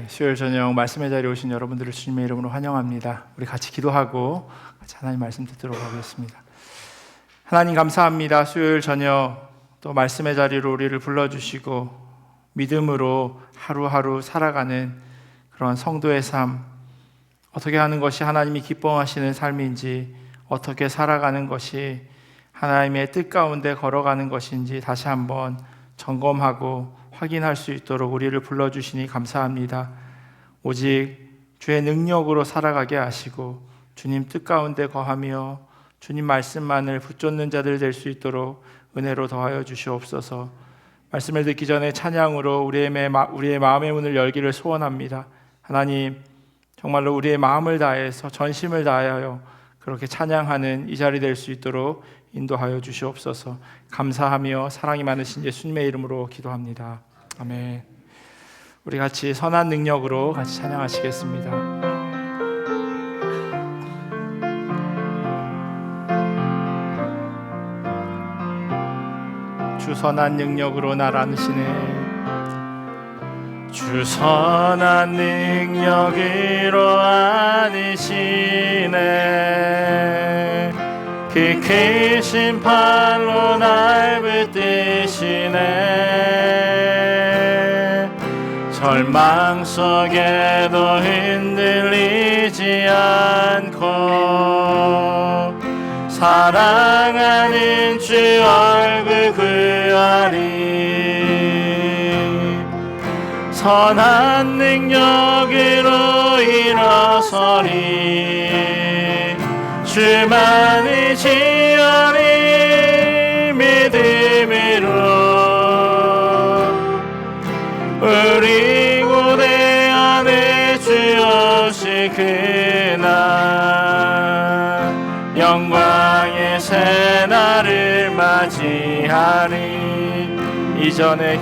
수요일 저녁 말씀의 자리에 오신 여러분들을 주님의 이름으로 환영합니다. 우리 같이 기도하고 같이 하나님 말씀 듣도록 하겠습니다. 하나님 감사합니다. 수요일 저녁 또 말씀의 자리로 우리를 불러주시고 믿음으로 하루하루 살아가는 그런 성도의 삶, 어떻게 하는 것이 하나님이 기뻐하시는 삶인지, 어떻게 살아가는 것이 하나님의 뜻 가운데 걸어가는 것인지 다시 한번 점검하고 확인할 수 있도록 우리를 불러주시니 감사합니다. 오직 주의 능력으로 살아가게 하시고 주님 뜻 가운데 거하며 주님 말씀만을 붙잡는 자들 될 수 있도록 은혜로 더하여 주시옵소서. 말씀을 듣기 전에 찬양으로 우리의 마음의 문을 열기를 소원합니다. 하나님, 정말로 우리의 마음을 다해서 전심을 다하여 그렇게 찬양하는 이 자리 될 수 있도록 인도하여 주시옵소서. 감사하며 사랑이 많으신 예수님의 이름으로 기도합니다. 아멘. 우리 같이 선한 능력으로 같이 찬양하시겠습니다. 주 선한 능력으로 날 안으시네. 주 선한 능력으로 안으시네. 그 크신 팔로 날 붙드시네. 절망 속에도 흔들리지 않고 사랑하는 주 얼굴 구하리. 선한 능력으로 일어서리. 주만을 지어리. 믿음으로 우리 고대 안에 주 오실 그날 영광의 새날을 맞이하리. 이전의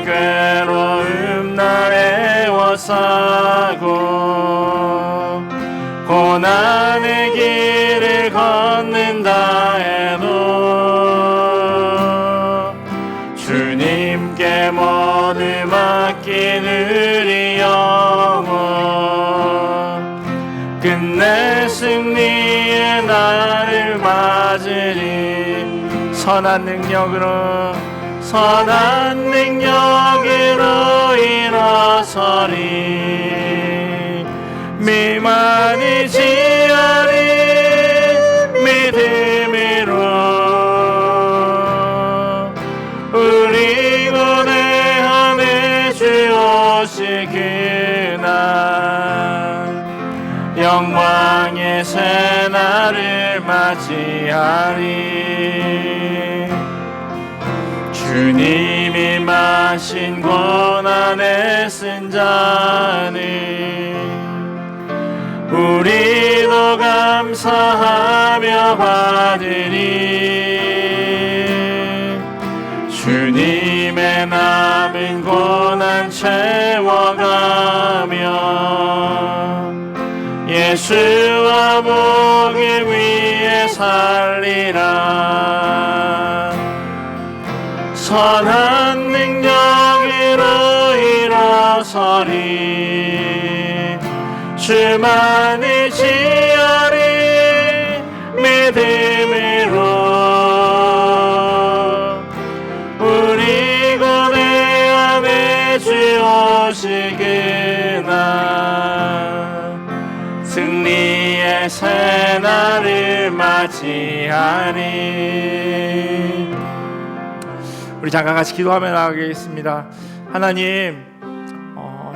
괴로움 날 애워싸고 고난의 길을 걷는다 해도 주님께 모두 맡긴 우리 영혼 끝내 승리의 날을 맞으리. 선한 능력으로 일어서리. 미만이 지어리. 믿음으로 우리 고대 안에 주 오실 그날 영광의 새날을 맞이하리. 주님이 마신 고난의 쓴 잔을 우리도 감사하며 받으리. 주님의 남은 고난 채워가며 예수와 복을 위해 살리라. 선한 능력으로 일어서리. 주만을 지어리. 믿음으로 우리 고대 안에 주 오실 그날 승리의 새날을 맞이하리. 우리 잠깐 같이 기도하며 나가겠습니다. 하나님,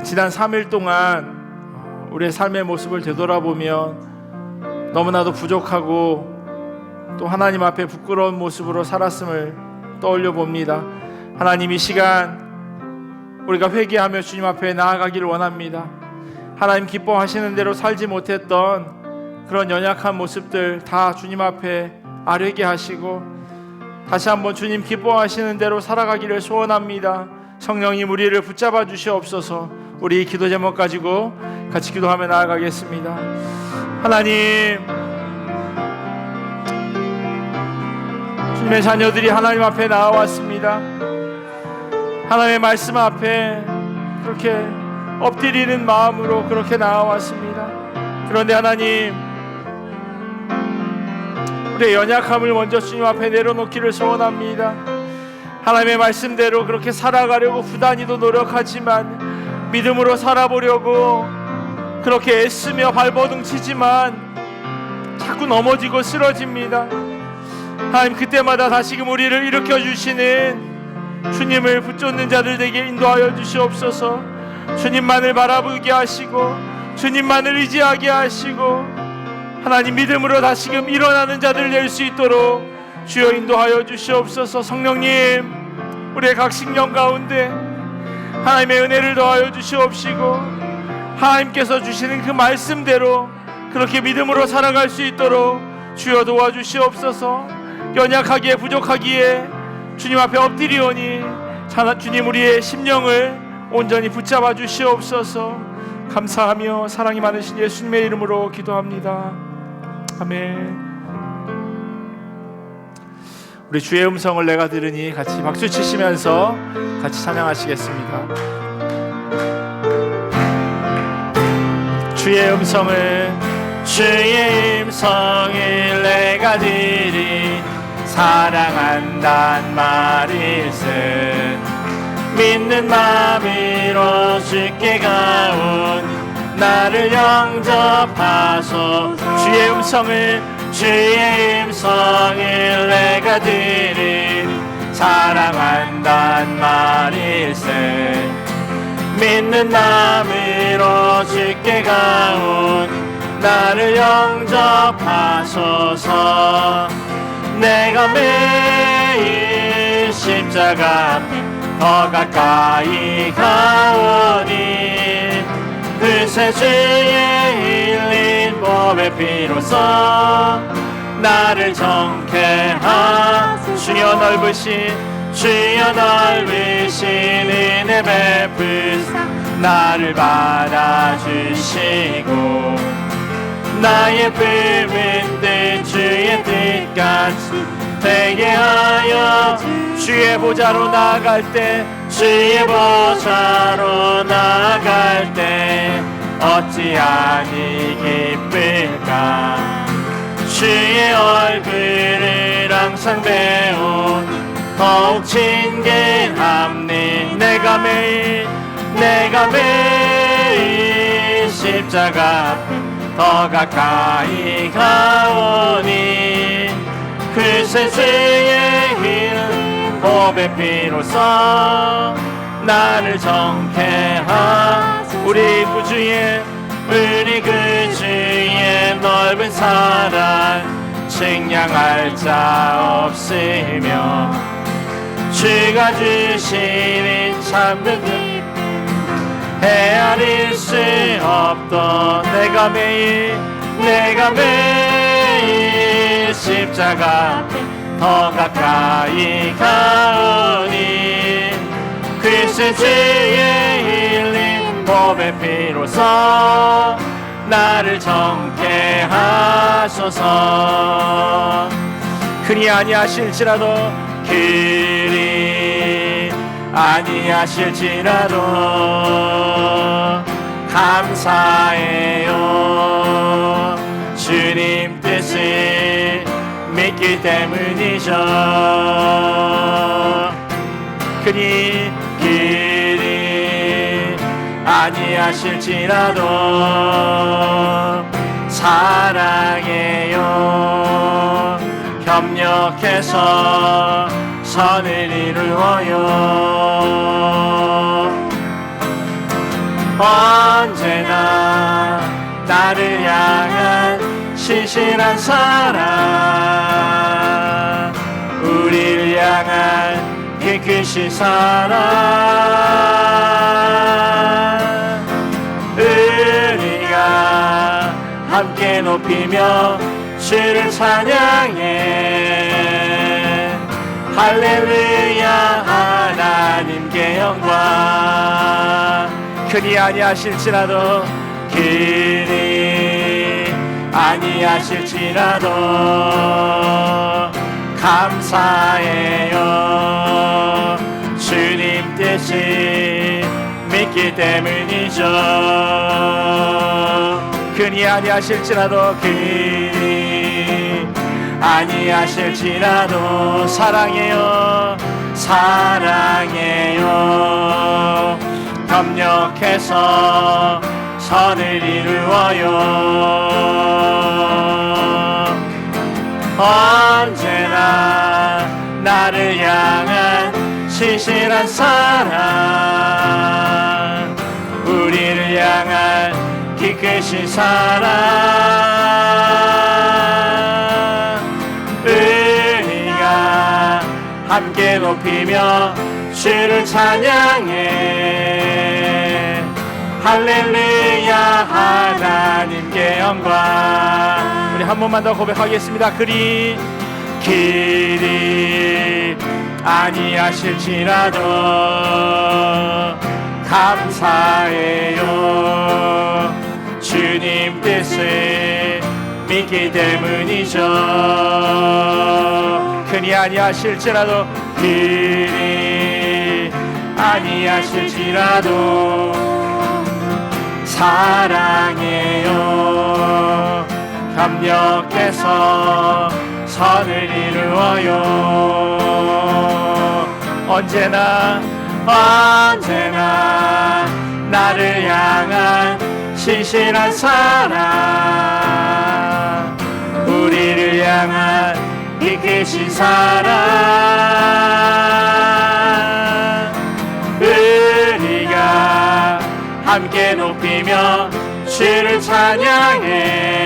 지난 3일 동안 우리의 삶의 모습을 되돌아보면 너무나도 부족하고 또 하나님 앞에 부끄러운 모습으로 살았음을 떠올려 봅니다. 하나님, 이 시간 우리가 회개하며 주님 앞에 나아가기를 원합니다. 하나님 기뻐하시는 대로 살지 못했던 그런 연약한 모습들 다 주님 앞에 아뢰게 하시고 다시 한번 주님 기뻐하시는 대로 살아가기를 소원합니다. 성령님 우리를 붙잡아 주시옵소서. 우리 기도 제목 가지고 같이 기도하며 나아가겠습니다. 하나님, 주님의 자녀들이 하나님 앞에 나아왔습니다. 하나님의 말씀 앞에 그렇게 엎드리는 마음으로 그렇게 나아왔습니다. 그런데 하나님, 우리의 연약함을 먼저 주님 앞에 내려놓기를 소원합니다. 하나님의 말씀대로 그렇게 살아가려고 부단히도 노력하지만, 믿음으로 살아보려고 그렇게 애쓰며 발버둥 치지만 자꾸 넘어지고 쓰러집니다. 하나님, 그때마다 다시금 우리를 일으켜 주시는 주님을 붙잡는 자들 되게 인도하여 주시옵소서. 주님만을 바라보게 하시고 주님만을 의지하게 하시고, 하나님 믿음으로 다시금 일어나는 자들 될 수 있도록 주여 인도하여 주시옵소서. 성령님, 우리의 각 신령 가운데 하나님의 은혜를 더하여 주시옵시고, 하나님께서 주시는 그 말씀대로 그렇게 믿음으로 살아갈 수 있도록 주여 도와주시옵소서. 연약하기에 부족하기에 주님 앞에 엎드리오니 주님, 우리의 심령을 온전히 붙잡아 주시옵소서. 감사하며 사랑이 많으신 예수님의 이름으로 기도합니다. 아멘. 우리 주의 음성을 내가 들으니 같이 박수 치시면서 같이 찬양하시겠습니다. 주의 음성을 내가 들으니 사랑한단 말일세. 믿는 마음으로 주께 가온 나를 영접하소. 주의 음성을 내가 들으니 사랑한단 말일세. 믿는 마음으로 주께 가온 나를 영접하소서. 내가 매일 십자가 더 가까이 가오니 그새 주의 흘린 몸의 피로써 나를 정케하. 주여 넓으신 은혜 베푸사 나를 받아주시고, 나의 품은 뜻 주의 뜻같이 되게 하여 주의 보좌로 나아갈 때 어찌하니 기쁠까. 주의 얼굴을 항상 배운 더욱 친근함니 내가 매일 십자가 더 가까이 가오니 그새 주의 흘린 몸의 피로써 나를 정케하. 우리 구주의 넓은 사랑 측량할 자 없으며 주가 주시는 참된 헤아릴 수 없던 내가 매일 십자가 더 가까이 가오니 그리스도 주의 흘린 몸의 피로써 나를 정케 하소서. 그리 아니하실지라도 감사해요. 주님 뜻을 믿기 때문이죠. 그리 아니하실지라도 사랑해요. 협력해서 선을 이루어요. 언제나 나를 향한 신실한 사랑, 우리를 향한 그 크신 사랑, 우리가 함께 높이며 주를 찬양해. 할렐루야 하나님께 영광. 그리 아니하실지라도 감사해요. 주님 뜻을 듯이 믿기 때문이죠. 그니 아니하실지라도 그니 아니하실지라도 사랑해요 사랑해요 협력해서 선을 이루어요. 언제나 나를 향한 신실한 사랑 우리를 향한 기쁘신 사랑 우리가 함께 높이며 주를 찬양해 할렐루야 하나님께 영광. 우리 한 번만 더 고백하겠습니다. 그리 아니하실지라도 감사해요. 주님 뜻을 믿기 때문이죠. 그니 아니하실지라도 그니 아니하실지라도 사랑해요. 협력해서 선을 이루어요. 언제나 나를 향한 신실한 사랑 우리를 향한 이끄신 사랑 우리가 함께 높이며 주를 찬양해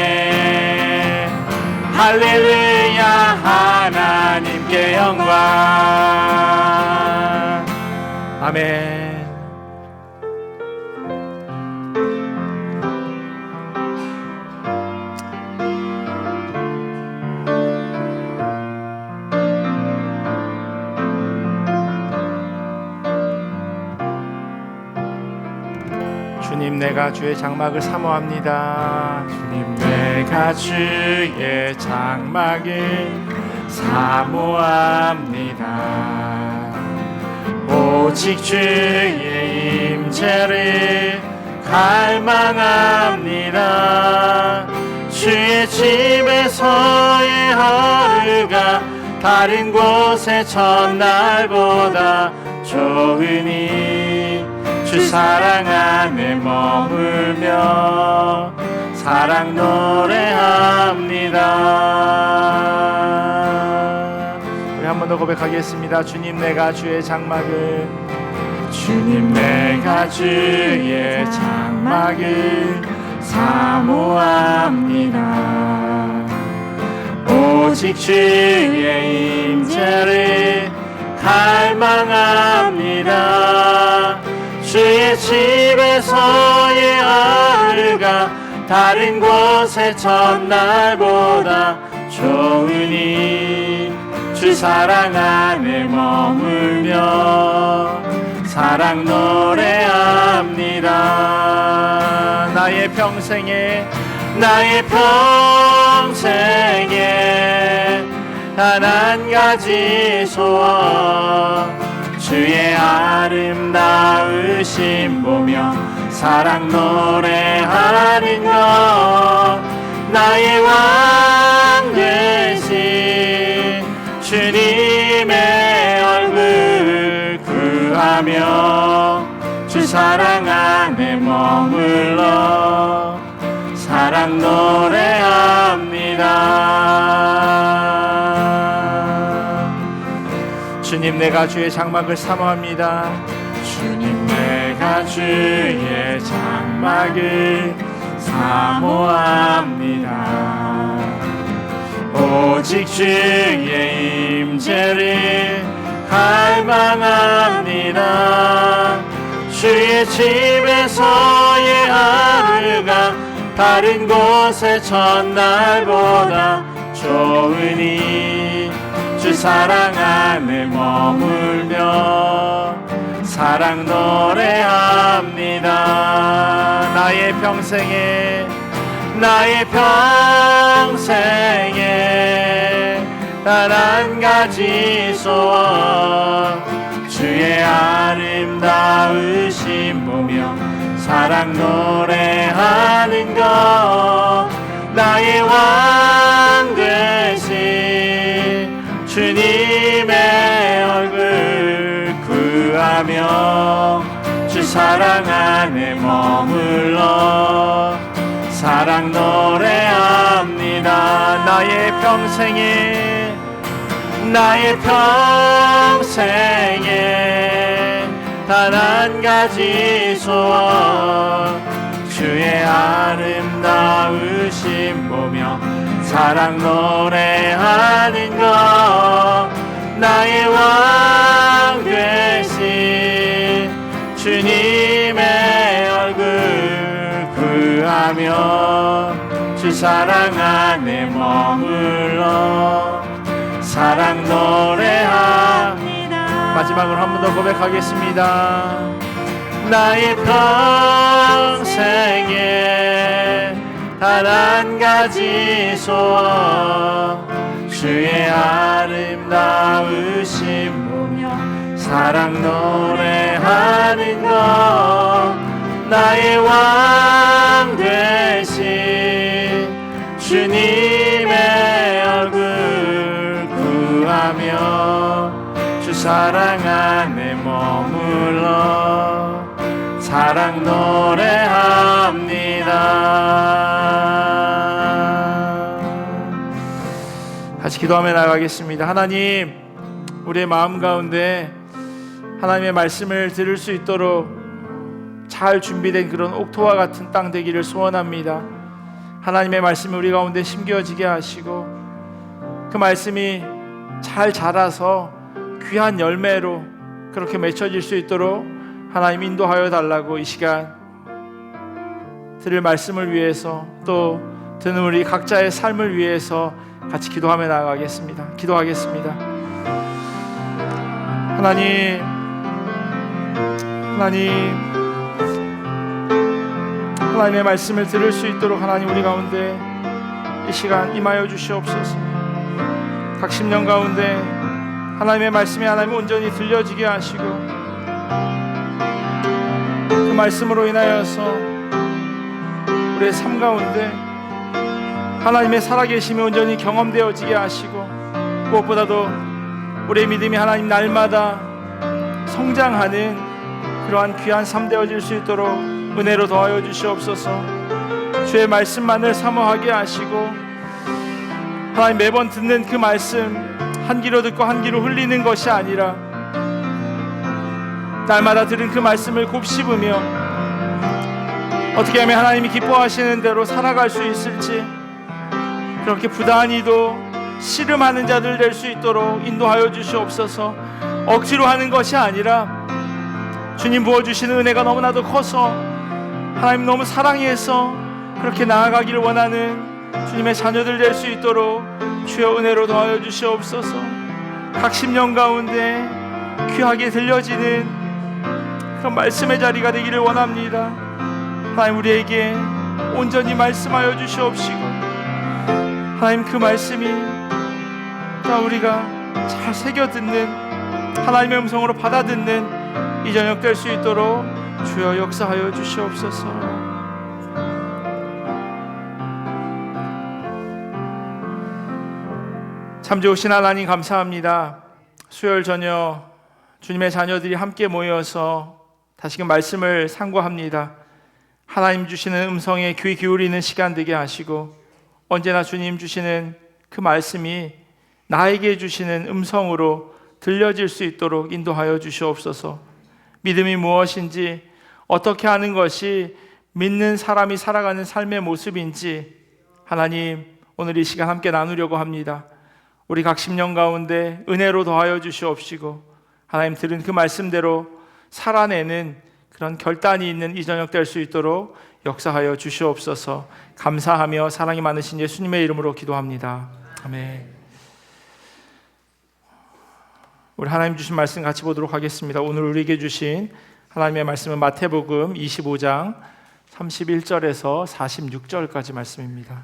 할렐루야 하나님께 영광. 아멘. 주님 내가 주의 장막을 사모합니다. 주님 내가 주의 장막을 사모합니다. 오직 주의 임재를 갈망합니다. 주의 집에서의 하루가 다른 곳의 첫날보다 좋으니 주 사랑 안에 머물며 사랑 노래합니다. 우리 한 번 더 고백하겠습니다. 주님 내가 주의 장막을 주님 내가 주의 장막을 사모합니다. 오직 주의 임재를 갈망합니다. 주의 집에서의 하루가 다른 곳의 첫날보다 좋으니 주 사랑 안에 머물며 사랑 노래합니다. 나의 평생에 단 한 가지 소원 주의 아름다우심 보며 사랑 노래하는 것 나의 왕 되신 주님의 얼굴 구하며 주 사랑 안에 머물러 사랑 노래합니다. 주님 내가 주의 장막을 사모합니다. 주님 내가 주의 장막을 사모합니다. 오직 주의 임재를 갈망합니다. 주의 집에서의 하루가 다른 곳의 첫날보다 좋으니 주 사랑 안에 머물며 사랑 노래합니다. 나의 평생에 단 한 가지 소원 주의 아름다우심 보며 사랑 노래하는 것 나의 왕 되신 주님의 얼굴 구하며 주 사랑 안에 머물러 사랑 노래합니다. 나의 평생에 단 한 가지 소원 주의 아름다우심 보며 사랑 노래하는 것 나의 왕 되신 주님의 얼굴 구하며 주 사랑 안에 머물러 사랑 노래합니다. 마지막으로 한 번 더 고백하겠습니다. 나의 평생에 단 한 가지 소원 주의 아름다우심 보며 사랑 노래하는 것 나의 왕 되신 주님의 얼굴 구하며 주 사랑 안에 머물러 사랑 노래합니다. 같이 기도하며 나가겠습니다. 하나님, 우리의 마음 가운데 하나님의 말씀을 들을 수 있도록 잘 준비된 그런 옥토와 같은 땅 되기를 소원합니다. 하나님의 말씀이 우리 가운데 심겨지게 하시고 그 말씀이 잘 자라서 귀한 열매로 그렇게 맺혀질 수 있도록 하나님 인도하여 달라고 이 시간 들을 말씀을 위해서 또 듣는 우리 각자의 삶을 위해서 같이 기도하며 나아가겠습니다. 기도하겠습니다. 하나님의 말씀을 들을 수 있도록 하나님 우리 가운데 이 시간 임하여 주시옵소서. 각 심령 가운데 하나님의 말씀이 하나님 온전히 들려지게 하시고 그 말씀으로 인하여서 우리의 삶 가운데 하나님의 살아계심이 온전히 경험되어지게 하시고 무엇보다도 우리의 믿음이 하나님 날마다 성장하는 그러한 귀한 삶 되어질 수 있도록 은혜로 도와여 주시옵소서. 주의 말씀만을 사모하게 하시고 하나님 매번 듣는 그 말씀 한 귀로 듣고 한 귀로 흘리는 것이 아니라 날마다 들은 그 말씀을 곱씹으며 어떻게 하면 하나님이 기뻐하시는 대로 살아갈 수 있을지 그렇게 부단히도 씨름하는 자들 될 수 있도록 인도하여 주시옵소서. 억지로 하는 것이 아니라 주님 부어주시는 은혜가 너무나도 커서 하나님 너무 사랑해서 그렇게 나아가기를 원하는 주님의 자녀들 될 수 있도록 주여 은혜로 도와여 주시옵소서. 각 심령 가운데 귀하게 들려지는 그런 말씀의 자리가 되기를 원합니다. 하나님 우리에게 온전히 말씀하여 주시옵시고 하나님 그 말씀이 다 우리가 잘 새겨듣는 하나님의 음성으로 받아듣는 이 저녁 될 수 있도록 주여 역사하여 주시옵소서. 참 좋으신 하나님 감사합니다. 수요일 저녁 주님의 자녀들이 함께 모여서 다시금 말씀을 상고합니다. 하나님 주시는 음성에 귀 기울이는 시간 되게 하시고 언제나 주님 주시는 그 말씀이 나에게 주시는 음성으로 들려질 수 있도록 인도하여 주시옵소서. 믿음이 무엇인지 어떻게 하는 것이 믿는 사람이 살아가는 삶의 모습인지 하나님 오늘 이 시간 함께 나누려고 합니다. 우리 각 심령 가운데 은혜로 더하여 주시옵시고 하나님 들은 그 말씀대로 살아내는 그런 결단이 있는 이 저녁 될 수 있도록 역사하여 주시옵소서. 감사하며 사랑이 많으신 예수님의 이름으로 기도합니다. 아멘. 우리 하나님 주신 말씀 같이 보도록 하겠습니다. 오늘 우리에게 주신 하나님의 말씀은 마태복음 25장 31절에서 46절까지 말씀입니다.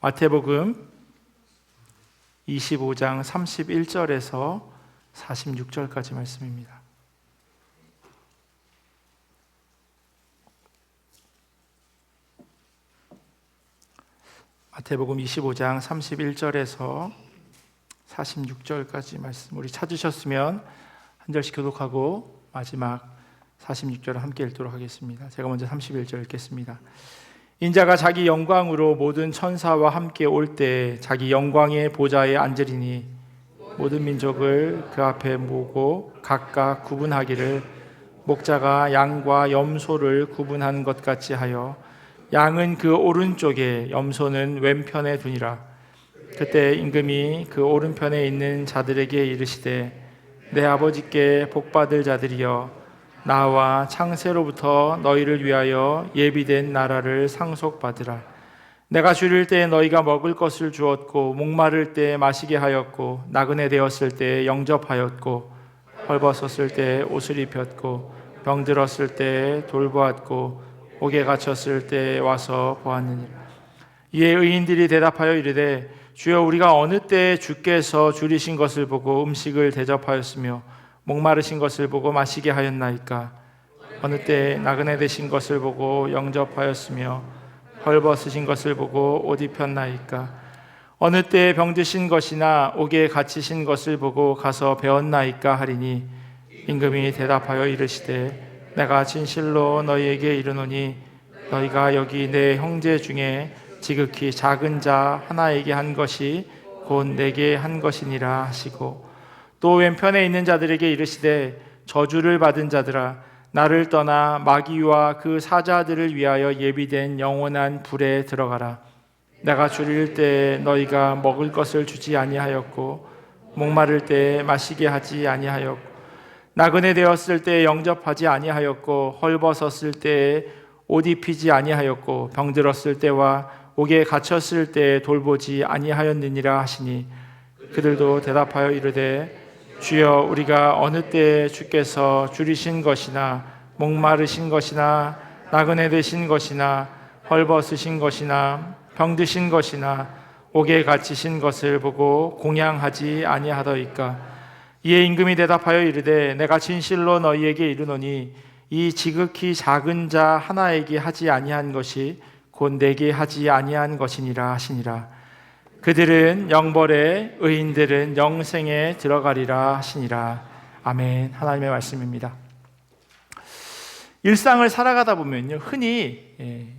마태복음 25장 31절에서 46절까지 말씀입니다. 마태복음 25장 31절에서 46절까지 말씀 우리 찾으셨으면 한 절씩 교독하고 마지막 46절을 함께 읽도록 하겠습니다. 제가 먼저 31절 읽겠습니다. 인자가 자기 영광으로 모든 천사와 함께 올 때 자기 영광의 보좌에 앉으리니 모든 민족을 그 앞에 모으고 각각 구분하기를 목자가 양과 염소를 구분하는 것 같이 하여 양은 그 오른쪽에 염소는 왼편에 두니라. 그때 임금이 그 오른편에 있는 자들에게 이르시되 내 아버지께 복받을 자들이여 나와 창세로부터 너희를 위하여 예비된 나라를 상속받으라. 내가 줄일 때 너희가 먹을 것을 주었고 목마를 때 마시게 하였고 나그네 되었을 때 영접하였고 헐벗었을 때 옷을 입혔고 병들었을 때 돌보았고 옥에 갇혔을 때 와서 보았느니라. 이에 의인들이 대답하여 이르되 주여 우리가 어느 때 주께서 줄이신 것을 보고 음식을 대접하였으며 목마르신 것을 보고 마시게 하였나이까? 어느 때 나그네 되신 것을 보고 영접하였으며 헐벗으신 것을 보고 옷 입혔나이까? 어느 때 병드신 것이나 옥에 갇히신 것을 보고 가서 배웠나이까 하리니 임금이 대답하여 이르시되 내가 진실로 너희에게 이르노니 너희가 여기 내 형제 중에 지극히 작은 자 하나에게 한 것이 곧 내게 한 것이니라 하시고 또 왼편에 있는 자들에게 이르시되 저주를 받은 자들아 나를 떠나 마귀와 그 사자들을 위하여 예비된 영원한 불에 들어가라. 내가 줄일 때 너희가 먹을 것을 주지 아니하였고 목마를 때 마시게 하지 아니하였고 나그네 되었을 때 영접하지 아니하였고 헐벗었을 때 옷 입히지 아니하였고 병들었을 때와 옥에 갇혔을 때 돌보지 아니하였느니라 하시니 그들도 대답하여 이르되 주여 우리가 어느 때 주께서 줄이신 것이나 목마르신 것이나 나그네 되신 것이나 헐벗으신 것이나 병드신 것이나 옥에 갇히신 것을 보고 공양하지 아니하더이까? 이에 임금이 대답하여 이르되 내가 진실로 너희에게 이르노니 이 지극히 작은 자 하나에게 하지 아니한 것이 곧 내게 하지 아니한 것이니라 하시니라. 그들은 영벌에 의인들은 영생에 들어가리라 하시니라. 아멘. 하나님의 말씀입니다. 일상을 살아가다 보면요 흔히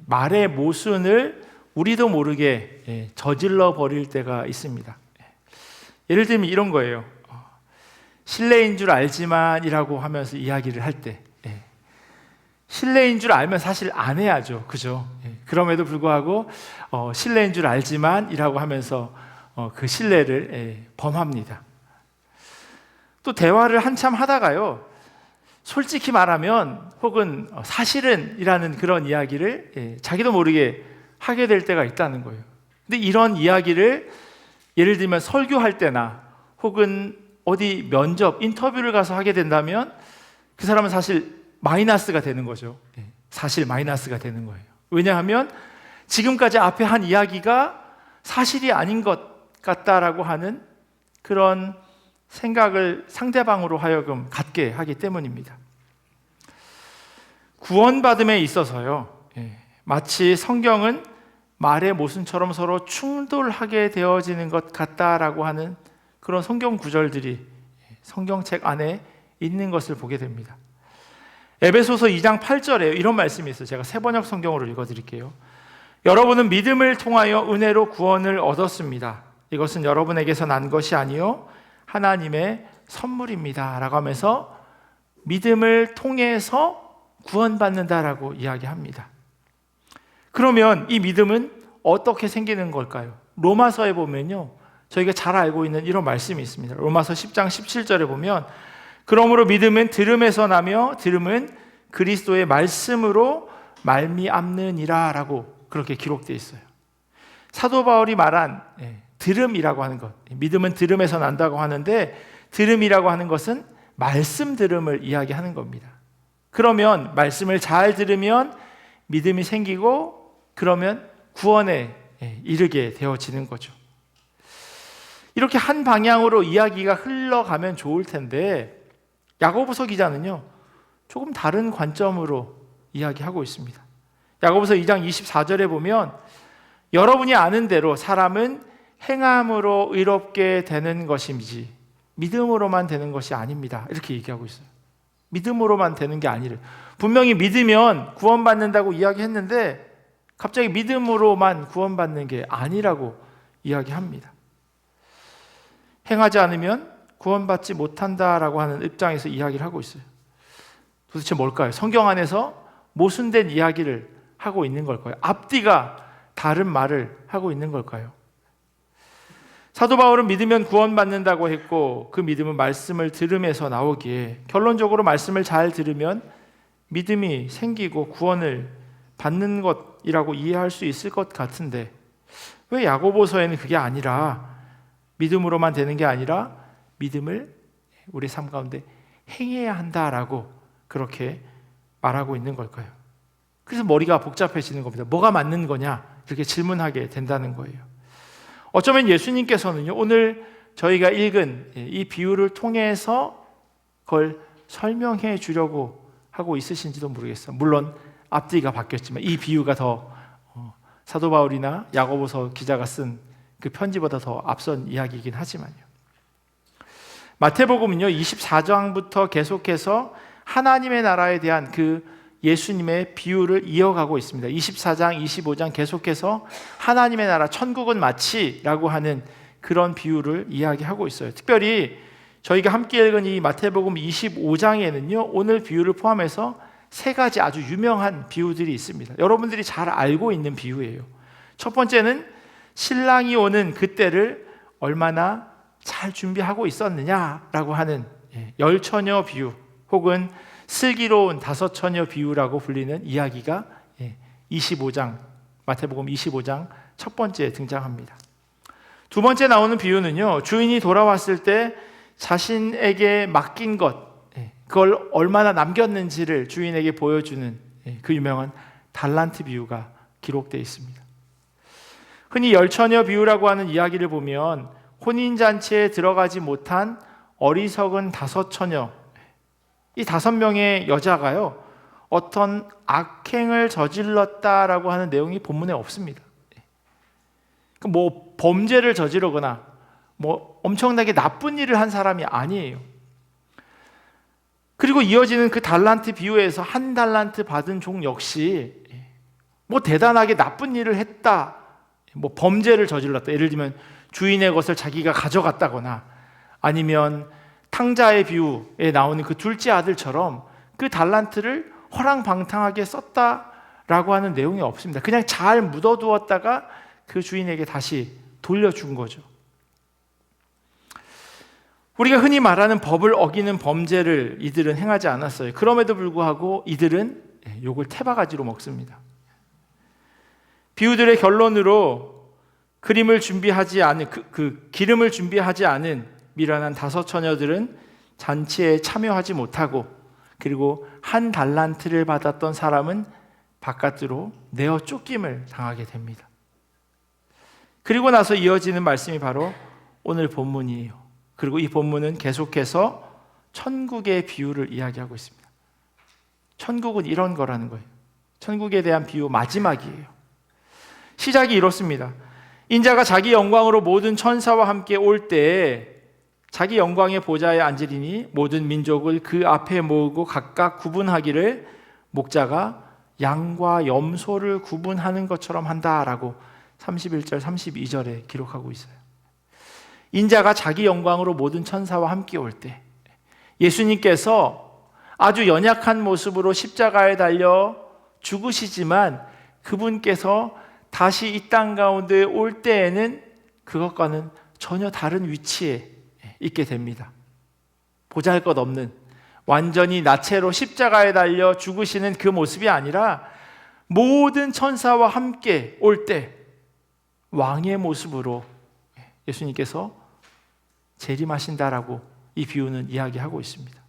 말의 모순을 우리도 모르게 저질러 버릴 때가 있습니다. 예를 들면 이런 거예요. 실례인 줄 알지만 이라고 하면서 이야기를 할 때 실례인 줄 알면 사실 안 해야죠. 그죠? 그럼에도 불구하고 실례인 줄 알지만 이라고 하면서 그 실례를 범합니다. 또 대화를 한참 하다가요 솔직히 말하면 혹은 사실은 이라는 그런 이야기를 자기도 모르게 하게 될 때가 있다는 거예요. 근데 이런 이야기를 예를 들면 설교할 때나 혹은 어디 면접, 인터뷰를 가서 하게 된다면 그 사람은 사실 마이너스가 되는 거죠. 사실 마이너스가 되는 거예요. 왜냐하면 지금까지 앞에 한 이야기가 사실이 아닌 것 같다라고 하는 그런 생각을 상대방으로 하여금 갖게 하기 때문입니다. 구원받음에 있어서요, 마치 성경은 말의 모순처럼 서로 충돌하게 되어지는 것 같다라고 하는 그런 성경 구절들이 성경책 안에 있는 것을 보게 됩니다. 에베소서 2장 8절에 이런 말씀이 있어요. 제가 새번역 성경으로 읽어드릴게요. 여러분은 믿음을 통하여 은혜로 구원을 얻었습니다. 이것은 여러분에게서 난 것이 아니요 하나님의 선물입니다 라고 하면서 믿음을 통해서 구원받는다라고 이야기합니다. 그러면 이 믿음은 어떻게 생기는 걸까요? 로마서에 보면요 저희가 잘 알고 있는 이런 말씀이 있습니다. 로마서 10장 17절에 보면 그러므로 믿음은 들음에서 나며 들음은 그리스도의 말씀으로 말미암느니라 라고 그렇게 기록되어 있어요. 사도 바울이 말한 들음이라고 하는 것, 믿음은 들음에서 난다고 하는데 들음이라고 하는 것은 말씀 들음을 이야기하는 겁니다. 그러면 말씀을 잘 들으면 믿음이 생기고 그러면 구원에 이르게 되어지는 거죠. 이렇게 한 방향으로 이야기가 흘러가면 좋을 텐데 야고보서 기자는요 조금 다른 관점으로 이야기하고 있습니다. 야고보서 2장 24절에 보면 여러분이 아는 대로 사람은 행함으로 의롭게 되는 것이지 믿음으로만 되는 것이 아닙니다. 이렇게 얘기하고 있어요. 믿음으로만 되는 게 아니래요. 분명히 믿으면 구원받는다고 이야기했는데 갑자기 믿음으로만 구원받는 게 아니라고 이야기합니다. 행하지 않으면 구원받지 못한다라고 하는 입장에서 이야기를 하고 있어요. 도대체 뭘까요? 성경 안에서 모순된 이야기를 하고 있는 걸까요? 앞뒤가 다른 말을 하고 있는 걸까요? 사도 바울은 믿으면 구원받는다고 했고 그 믿음은 말씀을 들음에서 나오기에 결론적으로 말씀을 잘 들으면 믿음이 생기고 구원을 받는 것이라고 이해할 수 있을 것 같은데 왜 야고보서에는 그게 아니라 믿음으로만 되는 게 아니라 믿음을 우리 삶 가운데 행해야 한다라고 그렇게 말하고 있는 걸까요? 그래서 머리가 복잡해지는 겁니다. 뭐가 맞는 거냐? 이렇게 질문하게 된다는 거예요. 어쩌면 예수님께서는요, 오늘 저희가 읽은 이 비유를 통해서 그걸 설명해 주려고 하고 있으신지도 모르겠어요. 물론 앞뒤가 바뀌었지만 이 비유가 더 사도 바울이나 야고보서 기자가 쓴 그 편지보다 더 앞선 이야기이긴 하지만요. 마태복음은요 24장부터 계속해서 하나님의 나라에 대한 그 예수님의 비유를 이어가고 있습니다. 24장, 25장 계속해서 하나님의 나라, 천국은 마치라고 하는 그런 비유를 이야기하고 있어요. 특별히 저희가 함께 읽은 이 마태복음 25장에는요 오늘 비유를 포함해서 세 가지 아주 유명한 비유들이 있습니다. 여러분들이 잘 알고 있는 비유예요. 첫 번째는 신랑이 오는 그때를 얼마나 잘 준비하고 있었느냐라고 하는 열처녀 비유 혹은 슬기로운 다섯 처녀 비유라고 불리는 이야기가 25장 마태복음 25장 첫 번째에 등장합니다. 두 번째 나오는 비유는요 주인이 돌아왔을 때 자신에게 맡긴 것 그걸 얼마나 남겼는지를 주인에게 보여주는 그 유명한 달란트 비유가 기록되어 있습니다. 흔히 열처녀 비유라고 하는 이야기를 보면 혼인잔치에 들어가지 못한 어리석은 다섯 처녀, 이 5명의 여자가요 어떤 악행을 저질렀다라고 하는 내용이 본문에 없습니다. 뭐 범죄를 저지르거나 뭐 엄청나게 나쁜 일을 한 사람이 아니에요. 그리고 이어지는 그 달란트 비유에서 한 달란트 받은 종 역시 뭐 대단하게 나쁜 일을 했다, 뭐 범죄를 저질렀다. 예를 들면 주인의 것을 자기가 가져갔다거나 아니면 탕자의 비유에 나오는 그 둘째 아들처럼 그 달란트를 허랑방탕하게 썼다라고 하는 내용이 없습니다. 그냥 잘 묻어두었다가 그 주인에게 다시 돌려준 거죠. 우리가 흔히 말하는 법을 어기는 범죄를 이들은 행하지 않았어요. 그럼에도 불구하고 이들은 욕을 태바가지로 먹습니다. 비유들의 결론으로 기름을 준비하지 않은 미련한 다섯 처녀들은 잔치에 참여하지 못하고 그리고 한 달란트를 받았던 사람은 바깥으로 내어 쫓김을 당하게 됩니다. 그리고 나서 이어지는 말씀이 바로 오늘 본문이에요. 그리고 이 본문은 계속해서 천국의 비유를 이야기하고 있습니다. 천국은 이런 거라는 거예요. 천국에 대한 비유 마지막이에요. 시작이 이렇습니다. 인자가 자기 영광으로 모든 천사와 함께 올 때에 자기 영광의 보좌에 앉으리니 모든 민족을 그 앞에 모으고 각각 구분하기를 목자가 양과 염소를 구분하는 것처럼 한다라고 31절 32절에 기록하고 있어요. 인자가 자기 영광으로 모든 천사와 함께 올 때 예수님께서 아주 연약한 모습으로 십자가에 달려 죽으시지만 그분께서 다시 이 땅 가운데 올 때에는 그것과는 전혀 다른 위치에 있게 됩니다. 보잘것없는 완전히 나체로 십자가에 달려 죽으시는 그 모습이 아니라 모든 천사와 함께 올 때 왕의 모습으로 예수님께서 재림하신다라고 이 비유는 이야기하고 있습니다.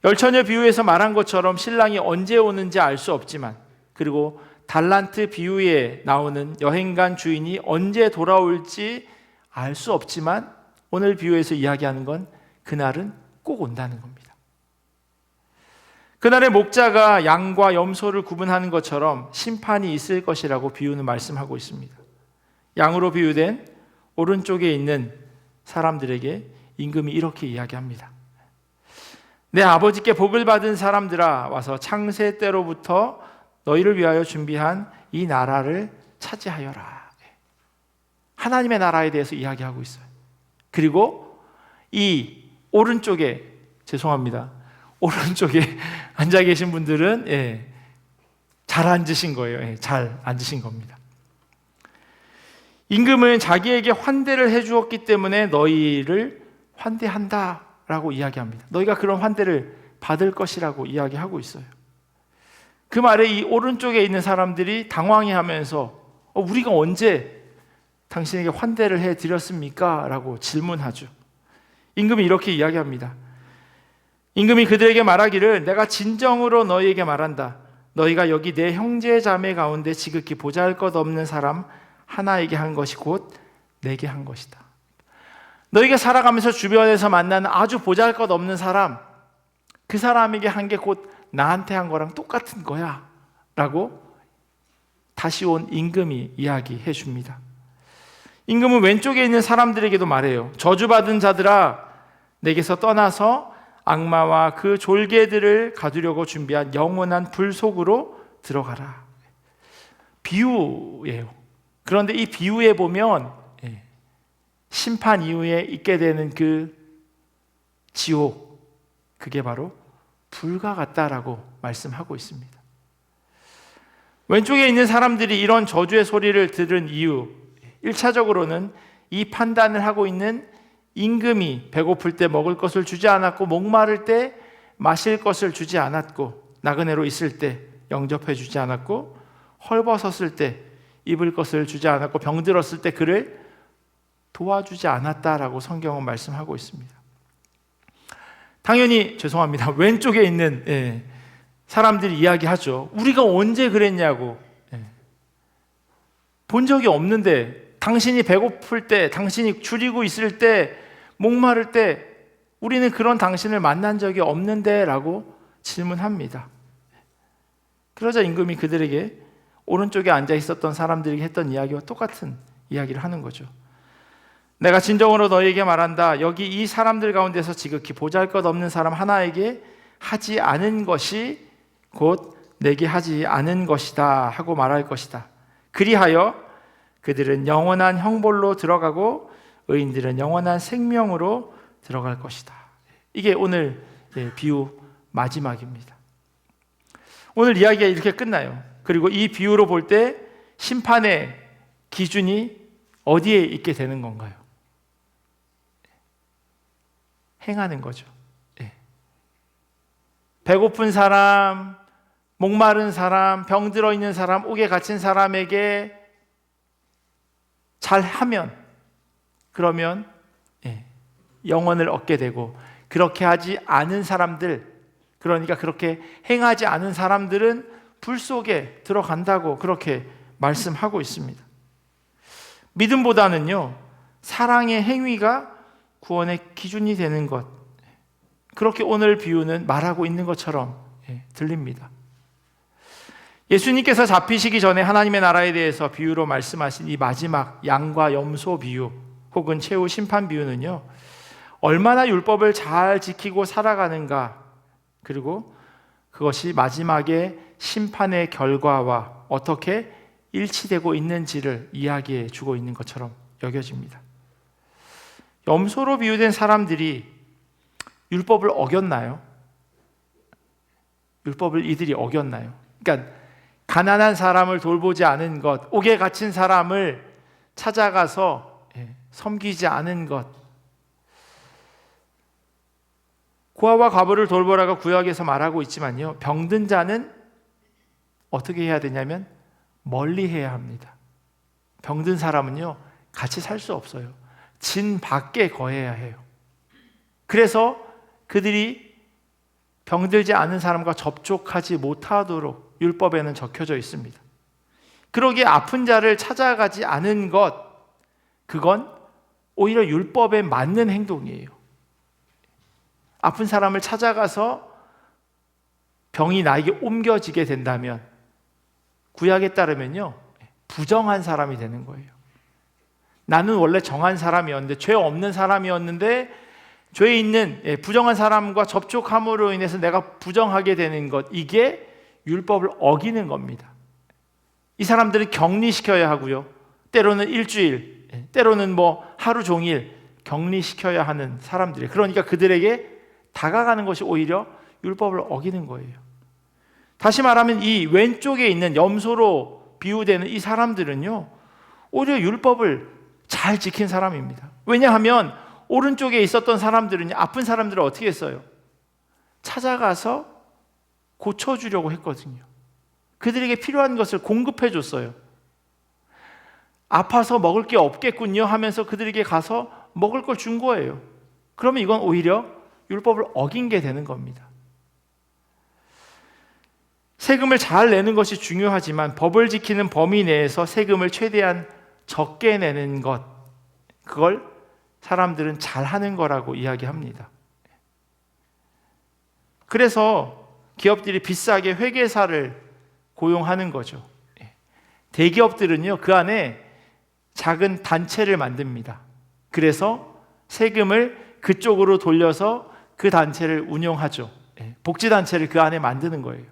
열처녀 비유에서 말한 것처럼 신랑이 언제 오는지 알 수 없지만 그리고 달란트 비유에 나오는 여행간 주인이 언제 돌아올지 알 수 없지만 오늘 비유에서 이야기하는 건 그날은 꼭 온다는 겁니다. 그날의 목자가 양과 염소를 구분하는 것처럼 심판이 있을 것이라고 비유는 말씀하고 있습니다. 양으로 비유된 오른쪽에 있는 사람들에게 임금이 이렇게 이야기합니다. 내 아버지께 복을 받은 사람들아, 와서 창세 때로부터 너희를 위하여 준비한 이 나라를 차지하여라. 하나님의 나라에 대해서 이야기하고 있어요. 그리고 이 오른쪽에, 죄송합니다, 오른쪽에 앉아 계신 분들은 잘 앉으신 거예요. 잘 앉으신 겁니다. 임금은 자기에게 환대를 해주었기 때문에 너희를 환대한다라고 이야기합니다. 너희가 그런 환대를 받을 것이라고 이야기하고 있어요. 그 말에 이 오른쪽에 있는 사람들이 당황해하면서 우리가 언제 당신에게 환대를 해드렸습니까? 라고 질문하죠. 임금이 이렇게 이야기합니다. 임금이 그들에게 말하기를 내가 진정으로 너희에게 말한다. 너희가 여기 내 형제 자매 가운데 지극히 보잘것없는 사람 하나에게 한 것이 곧 내게 한 것이다. 너희가 살아가면서 주변에서 만나는 아주 보잘것없는 사람, 그 사람에게 한 게 곧 나한테 한 거랑 똑같은 거야 라고 다시 온 임금이 이야기해 줍니다. 임금은 왼쪽에 있는 사람들에게도 말해요. 저주받은 자들아, 내게서 떠나서 악마와 그 졸개들을 가두려고 준비한 영원한 불 속으로 들어가라. 비유예요. 그런데 이 비유에 보면 심판 이후에 있게 되는 그 지옥, 그게 바로 불과 같다라고 말씀하고 있습니다. 왼쪽에 있는 사람들이 이런 저주의 소리를 들은 이유, 1차적으로는 이 판단을 하고 있는 임금이 배고플 때 먹을 것을 주지 않았고, 목마를 때 마실 것을 주지 않았고, 나그네로 있을 때 영접해 주지 않았고, 헐벗었을 때 입을 것을 주지 않았고, 병들었을 때 그를 도와주지 않았다라고 성경은 말씀하고 있습니다. 당연히 죄송합니다. 왼쪽에 있는 사람들이 이야기하죠. 우리가 언제 그랬냐고. 본 적이 없는데, 당신이 배고플 때, 당신이 줄이고 있을 때, 목마를 때 우리는 그런 당신을 만난 적이 없는데 라고 질문합니다. 그러자 임금이 그들에게 오른쪽에 앉아 있었던 사람들에게 했던 이야기와 똑같은 이야기를 하는 거죠. 내가 진정으로 너희에게 말한다. 여기 이 사람들 가운데서 지극히 보잘것없는 사람 하나에게 하지 않은 것이 곧 내게 하지 않은 것이다 하고 말할 것이다. 그리하여 그들은 영원한 형벌로 들어가고 의인들은 영원한 생명으로 들어갈 것이다. 이게 오늘 비유 마지막입니다. 오늘 이야기가 이렇게 끝나요. 그리고 이 비유로 볼 때 심판의 기준이 어디에 있게 되는 건가요? 행하는 거죠. 배고픈 사람, 목마른 사람, 병들어 있는 사람, 옥에 갇힌 사람에게 잘하면, 그러면 영원을 얻게 되고, 그렇게 하지 않은 사람들, 그러니까 그렇게 행하지 않은 사람들은 불 속에 들어간다고 그렇게 말씀하고 있습니다. 믿음보다는요, 사랑의 행위가 구원의 기준이 되는 것, 그렇게 오늘 비유는 말하고 있는 것처럼 들립니다. 예수님께서 잡히시기 전에 하나님의 나라에 대해서 비유로 말씀하신 이 마지막 양과 염소 비유 혹은 최후 심판 비유는요, 얼마나 율법을 잘 지키고 살아가는가, 그리고 그것이 마지막에 심판의 결과와 어떻게 일치되고 있는지를 이야기해 주고 있는 것처럼 여겨집니다. 염소로 비유된 사람들이 율법을 어겼나요? 율법을 이들이 어겼나요? 그러니까 가난한 사람을 돌보지 않은 것, 옥에 갇힌 사람을 찾아가서 섬기지 않은 것, 고아와 과부를 돌보라고 구약에서 말하고 있지만요, 병든 자는 어떻게 해야 되냐면 멀리 해야 합니다. 병든 사람은요, 같이 살 수 없어요. 진 밖에 거해야 해요. 그래서 그들이 병들지 않은 사람과 접촉하지 못하도록 율법에는 적혀져 있습니다. 그러기에 아픈 자를 찾아가지 않은 것, 그건 오히려 율법에 맞는 행동이에요. 아픈 사람을 찾아가서 병이 나에게 옮겨지게 된다면 구약에 따르면요, 부정한 사람이 되는 거예요. 나는 원래 정한 사람이었는데, 죄 없는 사람이었는데 죄 있는 부정한 사람과 접촉함으로 인해서 내가 부정하게 되는 것, 이게 율법을 어기는 겁니다. 이 사람들은 격리시켜야 하고요, 때로는 일주일, 때로는 하루 종일 격리시켜야 하는 사람들이에요. 그러니까 그들에게 다가가는 것이 오히려 율법을 어기는 거예요. 다시 말하면 이 왼쪽에 있는 염소로 비유되는 이 사람들은요, 오히려 율법을 잘 지킨 사람입니다. 왜냐하면 오른쪽에 있었던 사람들은, 아픈 사람들을 어떻게 했어요? 찾아가서 고쳐주려고 했거든요. 그들에게 필요한 것을 공급해 줬어요. 아파서 먹을 게 없겠군요 하면서 그들에게 가서 먹을 걸 준 거예요. 그러면 이건 오히려 율법을 어긴 게 되는 겁니다. 세금을 잘 내는 것이 중요하지만 법을 지키는 범위 내에서 세금을 최대한 적게 내는 것, 그걸 사람들은 잘하는 거라고 이야기합니다. 그래서 기업들이 비싸게 회계사를 고용하는 거죠. 대기업들은요, 그 안에 작은 단체를 만듭니다. 그래서 세금을 그쪽으로 돌려서 그 단체를 운영하죠. 복지단체를 그 안에 만드는 거예요.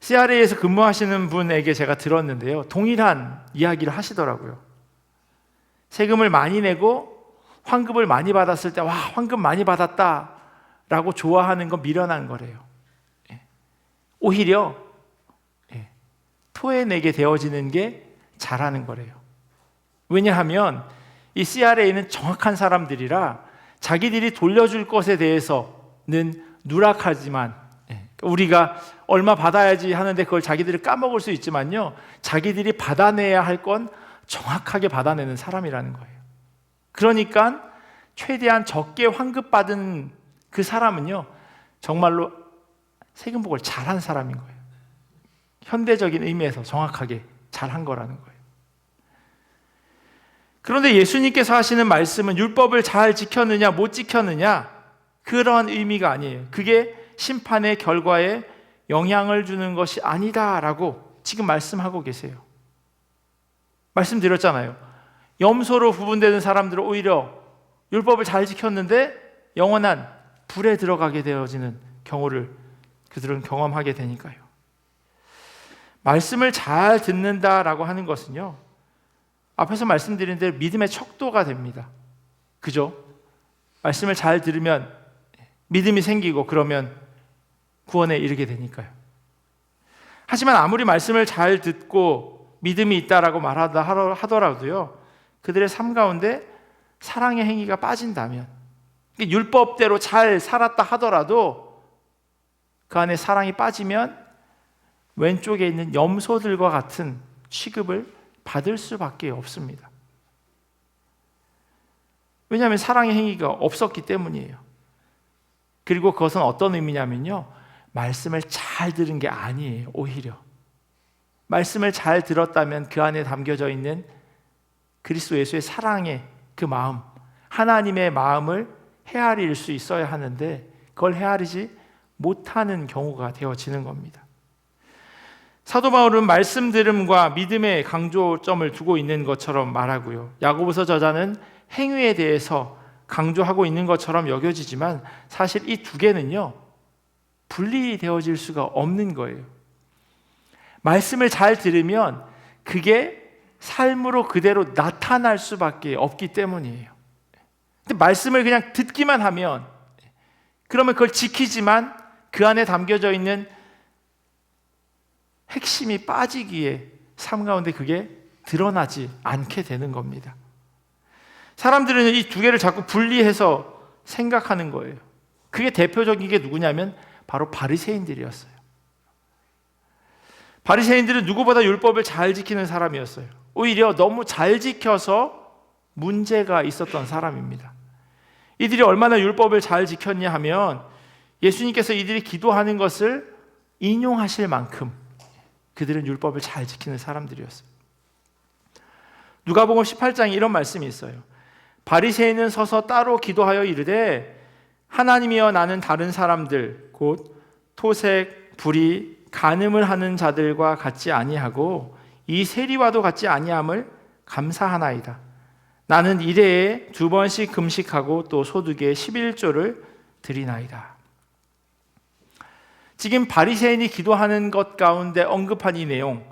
CRA에서 근무하시는 분에게 제가 들었는데요, 동일한 이야기를 하시더라고요. 세금을 많이 내고 환급을 많이 받았을 때, 와, 환급 많이 받았다 라고 좋아하는 건 미련한 거래요. 오히려 토해내게 되어지는 게 잘하는 거래요. 왜냐하면 이 CRA는 정확한 사람들이라 자기들이 돌려줄 것에 대해서는 누락하지만, 우리가 얼마 받아야지 하는데 그걸 자기들이 까먹을 수 있지만요, 자기들이 받아내야 할 건 정확하게 받아내는 사람이라는 거예요. 그러니까 최대한 적게 환급받은 그 사람은요, 정말로 세금복을 잘한 사람인 거예요. 현대적인 의미에서 정확하게 잘한 거라는 거예요. 그런데 예수님께서 하시는 말씀은 율법을 잘 지켰느냐 못 지켰느냐, 그러한 의미가 아니에요. 그게 심판의 결과에 영향을 주는 것이 아니다라고 지금 말씀하고 계세요. 말씀드렸잖아요. 염소로 구분되는 사람들은 오히려 율법을 잘 지켰는데 영원한 불에 들어가게 되어지는 경우를 그들은 경험하게 되니까요. 말씀을 잘 듣는다라고 하는 것은요, 앞에서 말씀드린 대로 믿음의 척도가 됩니다. 그죠? 말씀을 잘 들으면 믿음이 생기고 그러면 구원에 이르게 되니까요. 하지만 아무리 말씀을 잘 듣고 믿음이 있다라고 말하다 하더라도요, 그들의 삶 가운데 사랑의 행위가 빠진다면, 율법대로 잘 살았다 하더라도 그 안에 사랑이 빠지면 왼쪽에 있는 염소들과 같은 취급을 받을 수밖에 없습니다. 왜냐하면 사랑의 행위가 없었기 때문이에요. 그리고 그것은 어떤 의미냐면요, 말씀을 잘 들은 게 아니에요. 오히려 말씀을 잘 들었다면 그 안에 담겨져 있는 그리스도 예수의 사랑의 그 마음, 하나님의 마음을 헤아릴 수 있어야 하는데 그걸 헤아리지 못하는 경우가 되어지는 겁니다. 사도 바울은 말씀 들음과 믿음의 강조점을 두고 있는 것처럼 말하고요, 야고보서 저자는 행위에 대해서 강조하고 있는 것처럼 여겨지지만 사실 이 두 개는요, 분리되어질 수가 없는 거예요. 말씀을 잘 들으면 그게 삶으로 그대로 나타날 수밖에 없기 때문이에요. 근데 말씀을 그냥 듣기만 하면, 그러면 그걸 지키지만 그 안에 담겨져 있는 핵심이 빠지기에 삶 가운데 그게 드러나지 않게 되는 겁니다. 사람들은 이 두 개를 자꾸 분리해서 생각하는 거예요. 그게 대표적인 게 누구냐면 바로 바리새인들이었어요. 바리새인들은 누구보다 율법을 잘 지키는 사람이었어요. 오히려 너무 잘 지켜서 문제가 있었던 사람입니다. 이들이 얼마나 율법을 잘 지켰냐 하면 예수님께서 이들이 기도하는 것을 인용하실 만큼 그들은 율법을 잘 지키는 사람들이었어요. 누가복음 18장에 이런 말씀이 있어요. 바리새인은 서서 따로 기도하여 이르되 하나님이여 나는 다른 사람들 곧 토색, 불의, 간음을 하는 자들과 같지 아니하고 이 세리와도 같지 아니함을 감사하나이다. 나는 일해에 2번씩 금식하고 또 소득의 11조를 드리나이다. 지금 바리새인이 기도하는 것 가운데 언급한 이 내용,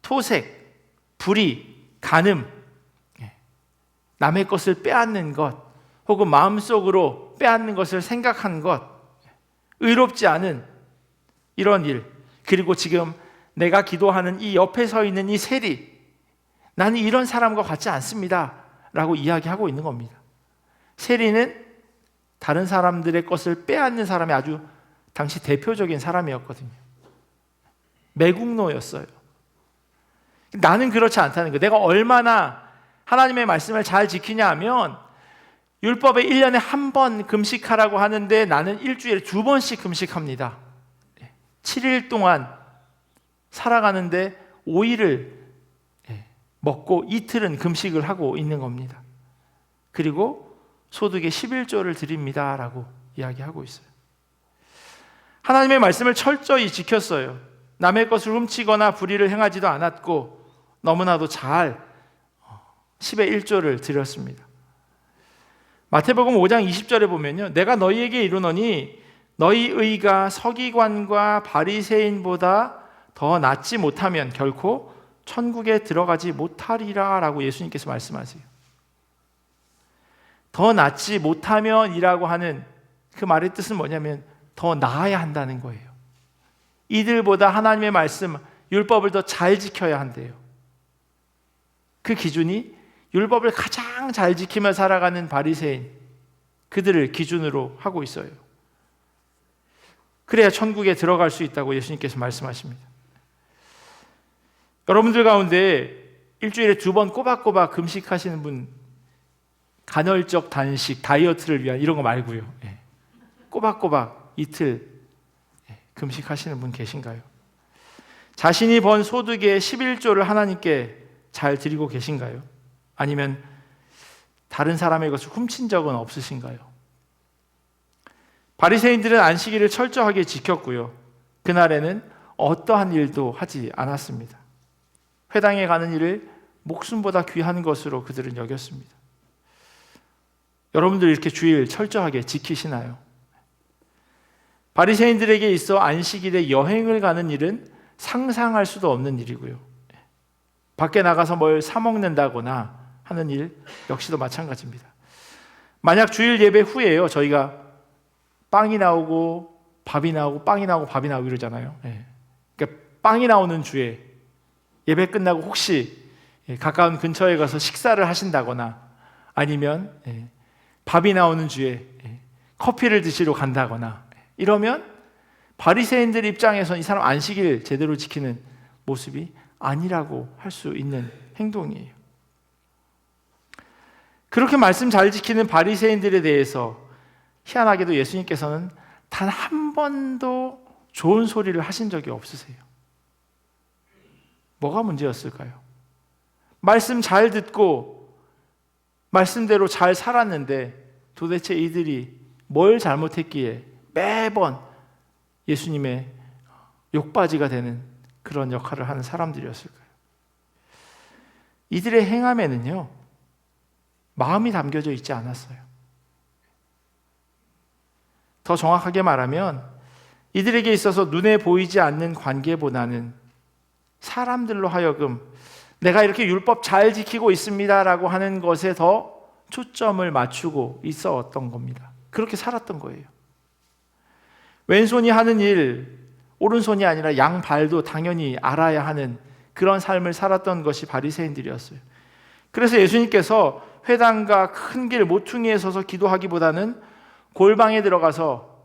토색, 불의, 간음, 남의 것을 빼앗는 것, 혹은 마음속으로 빼앗는 것을 생각한 것, 의롭지 않은 이런 일, 그리고 지금 내가 기도하는 이 옆에 서 있는 이 세리, 나는 이런 사람과 같지 않습니다 라고 이야기하고 있는 겁니다. 세리는 다른 사람들의 것을 빼앗는 사람이 아주 당시 대표적인 사람이었거든요. 매국노였어요. 나는 그렇지 않다는 거예요. 내가 얼마나 하나님의 말씀을 잘 지키냐 하면 율법에 1년에 한 번 금식하라고 하는데 나는 일주일에 2번씩 금식합니다. 7일 동안 살아가는데 5일을 먹고 이틀은 금식을 하고 있는 겁니다. 그리고 소득의 11조를 드립니다 라고 이야기하고 있어요. 하나님의 말씀을 철저히 지켰어요. 남의 것을 훔치거나 불의를 행하지도 않았고 너무나도 잘 10의 1조를 드렸습니다. 마태복음 5장 20절에 보면요, 내가 너희에게 이르노니 너희 의가 서기관과 바리새인보다 더 낫지 못하면 결코 천국에 들어가지 못하리라 라고 예수님께서 말씀하세요. 더 낫지 못하면이라고 하는 그 말의 뜻은 뭐냐면 더 나아야 한다는 거예요. 이들보다 하나님의 말씀, 율법을 더 잘 지켜야 한대요. 그 기준이 율법을 가장 잘 지키며 살아가는 바리새인, 그들을 기준으로 하고 있어요. 그래야 천국에 들어갈 수 있다고 예수님께서 말씀하십니다. 여러분들 가운데 일주일에 2번 꼬박꼬박 금식하시는 분, 간헐적 단식, 다이어트를 위한 이런 거 말고요, 꼬박꼬박 이틀 금식하시는 분 계신가요? 자신이 번 소득의 11조를 하나님께 잘 드리고 계신가요? 아니면 다른 사람의 것을 훔친 적은 없으신가요? 바리새인들은 안식일을 철저하게 지켰고요, 그날에는 어떠한 일도 하지 않았습니다. 회당에 가는 일을 목숨보다 귀한 것으로 그들은 여겼습니다. 여러분들 이렇게 주일 철저하게 지키시나요? 바리새인들에게 있어 안식일에 여행을 가는 일은 상상할 수도 없는 일이고요, 밖에 나가서 뭘 사 먹는다거나 하는 일 역시도 마찬가지입니다. 만약 주일 예배 후에요, 저희가 빵이 나오고 밥이 나오고 빵이 나오고 밥이 나오고 이러잖아요. 그러니까 빵이 나오는 주에 예배 끝나고 혹시 가까운 근처에 가서 식사를 하신다거나 아니면 밥이 나오는 주에 커피를 드시러 간다거나 이러면 바리새인들 입장에서는 이 사람 안식일 제대로 지키는 모습이 아니라고 할 수 있는 행동이에요. 그렇게 말씀 잘 지키는 바리새인들에 대해서 희한하게도 예수님께서는 단 한 번도 좋은 소리를 하신 적이 없으세요. 뭐가 문제였을까요? 말씀 잘 듣고 말씀대로 잘 살았는데 도대체 이들이 뭘 잘못했기에 매번 예수님의 욕바지가 되는 그런 역할을 하는 사람들이었을까요? 이들의 행함에는요, 마음이 담겨져 있지 않았어요. 더 정확하게 말하면 이들에게 있어서 눈에 보이지 않는 관계보다는 사람들로 하여금 내가 이렇게 율법 잘 지키고 있습니다라고 하는 것에 더 초점을 맞추고 있었던 겁니다. 그렇게 살았던 거예요. 왼손이 하는 일, 오른손이 아니라 양발도 당연히 알아야 하는 그런 삶을 살았던 것이 바리새인들이었어요. 그래서 예수님께서 회당과 큰 길 모퉁이에 서서 기도하기보다는 골방에 들어가서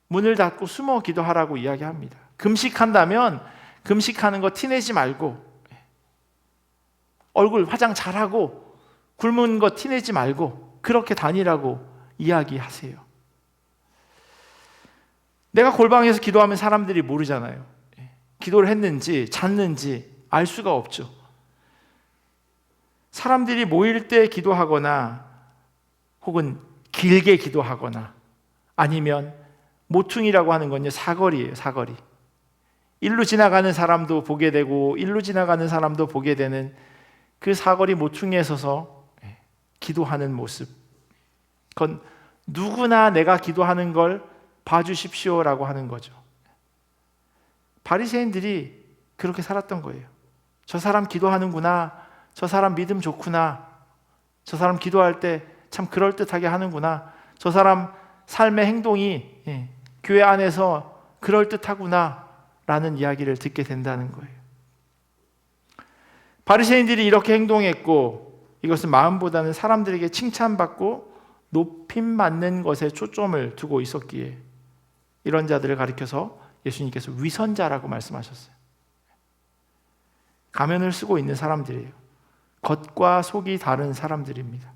문을 닫고 숨어 기도하라고 이야기합니다. 금식한다면 금식하는 거 티내지 말고, 얼굴 화장 잘하고 굶은 거 티내지 말고 그렇게 다니라고 이야기하세요. 내가 골방에서 기도하면 사람들이 모르잖아요. 기도를 했는지 잤는지 알 수가 없죠. 사람들이 모일 때 기도하거나 혹은 길게 기도하거나 아니면 모퉁이라고 하는 건요, 사거리예요. 사거리. 일로 지나가는 사람도 보게 되고 일로 지나가는 사람도 보게 되는 그 사거리 모퉁이에 서서 기도하는 모습. 그건 누구나 내가 기도하는 걸 봐주십시오라고 하는 거죠. 바리새인들이 그렇게 살았던 거예요. 저 사람 기도하는구나. 저 사람 믿음 좋구나. 저 사람 기도할 때 참 그럴듯하게 하는구나. 저 사람 삶의 행동이 교회 안에서 그럴듯하구나 라는 이야기를 듣게 된다는 거예요. 바리새인들이 이렇게 행동했고 이것은 마음보다는 사람들에게 칭찬받고 높임받는 것에 초점을 두고 있었기에 이런 자들을 가리켜서 예수님께서 위선자라고 말씀하셨어요. 가면을 쓰고 있는 사람들이에요. 겉과 속이 다른 사람들입니다.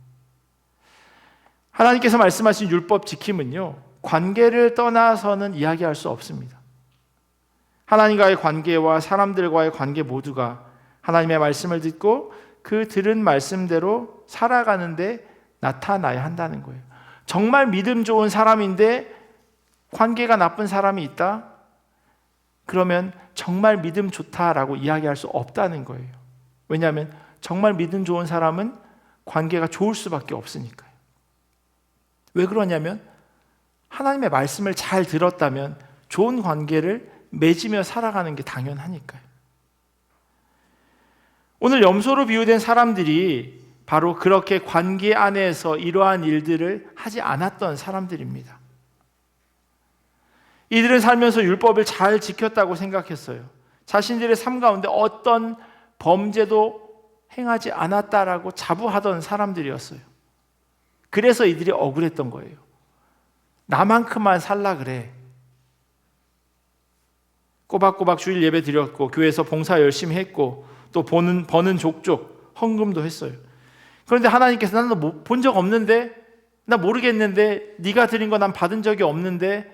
하나님께서 말씀하신 율법 지킴은요, 관계를 떠나서는 이야기할 수 없습니다. 하나님과의 관계와 사람들과의 관계 모두가 하나님의 말씀을 듣고 그 들은 말씀대로 살아가는데 나타나야 한다는 거예요. 정말 믿음 좋은 사람인데 관계가 나쁜 사람이 있다? 그러면 정말 믿음 좋다라고 이야기할 수 없다는 거예요. 왜냐하면 정말 믿음 좋은 사람은 관계가 좋을 수밖에 없으니까요. 왜 그러냐면 하나님의 말씀을 잘 들었다면 좋은 관계를 맺으며 살아가는 게 당연하니까요. 오늘 염소로 비유된 사람들이 바로 그렇게 관계 안에서 이러한 일들을 하지 않았던 사람들입니다. 이들은 살면서 율법을 잘 지켰다고 생각했어요. 자신들의 삶 가운데 어떤 범죄도 행하지 않았다라고 자부하던 사람들이었어요. 그래서 이들이 억울했던 거예요. 나만큼만 살라 그래. 꼬박꼬박 주일 예배 드렸고 교회에서 봉사 열심히 했고 또 버는 족족 헌금도 했어요. 그런데 하나님께서 나는 너 본 적 없는데, 나 모르겠는데, 네가 드린 거 난 받은 적이 없는데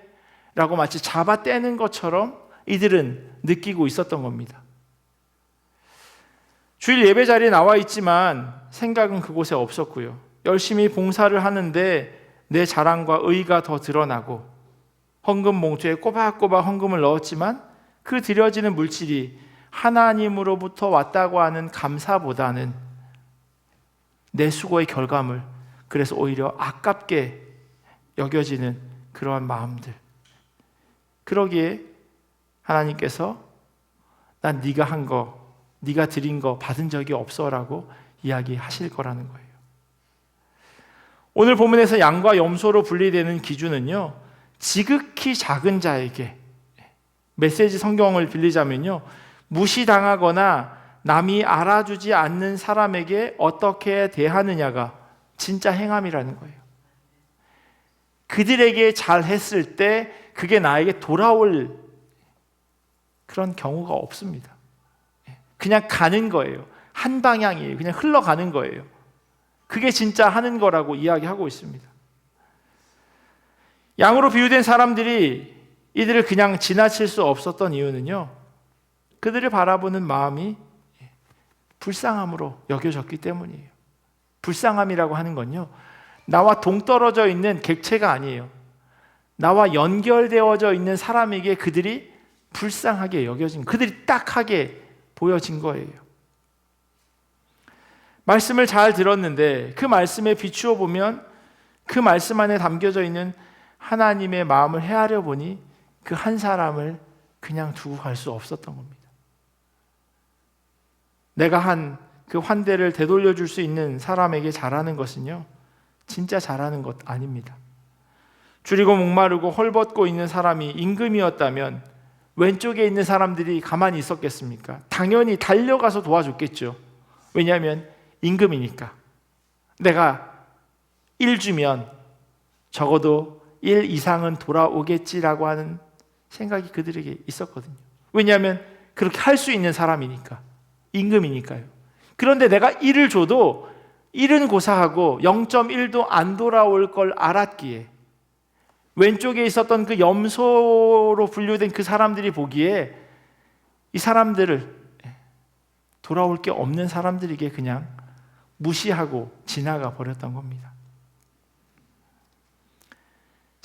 라고 마치 잡아떼는 것처럼 이들은 느끼고 있었던 겁니다. 주일 예배 자리에 나와 있지만 생각은 그곳에 없었고요. 열심히 봉사를 하는데 내 자랑과 의가 더 드러나고 헌금 봉투에 꼬박꼬박 헌금을 넣었지만 그 드려지는 물질이 하나님으로부터 왔다고 하는 감사보다는 내 수고의 결과물, 그래서 오히려 아깝게 여겨지는 그러한 마음들. 그러기에 하나님께서 난 네가 한 거, 네가 드린 거 받은 적이 없어라고 이야기하실 거라는 거예요. 오늘 본문에서 양과 염소로 분리되는 기준은요, 지극히 작은 자에게, 메시지 성경을 빌리자면요, 무시당하거나 남이 알아주지 않는 사람에게 어떻게 대하느냐가 진짜 행함이라는 거예요. 그들에게 잘했을 때 그게 나에게 돌아올 그런 경우가 없습니다. 그냥 가는 거예요. 한 방향이에요. 그냥 흘러가는 거예요. 그게 진짜 하는 거라고 이야기하고 있습니다. 양으로 비유된 사람들이 이들을 그냥 지나칠 수 없었던 이유는요, 그들을 바라보는 마음이 불쌍함으로 여겨졌기 때문이에요. 불쌍함이라고 하는 건요, 나와 동떨어져 있는 객체가 아니에요. 나와 연결되어져 있는 사람에게 그들이 불쌍하게 여겨진, 그들이 딱하게 보여진 거예요. 말씀을 잘 들었는데 그 말씀에 비추어 보면 그 말씀 안에 담겨져 있는 하나님의 마음을 헤아려 보니 그 한 사람을 그냥 두고 갈 수 없었던 겁니다. 내가 한 그 환대를 되돌려 줄 수 있는 사람에게 잘하는 것은요, 진짜 잘하는 것 아닙니다. 줄이고 목마르고 헐벗고 있는 사람이 임금이었다면 왼쪽에 있는 사람들이 가만히 있었겠습니까? 당연히 달려가서 도와줬겠죠. 왜냐하면 임금이니까. 내가 1 주면 적어도 1 이상은 돌아오겠지라고 하는 생각이 그들에게 있었거든요. 왜냐하면 그렇게 할 수 있는 사람이니까, 임금이니까요. 그런데 내가 1을 줘도 1은 고사하고 0.1도 안 돌아올 걸 알았기에 왼쪽에 있었던 그 염소로 분류된 그 사람들이 보기에 이 사람들을 돌아올 게 없는 사람들에게 그냥 무시하고 지나가 버렸던 겁니다.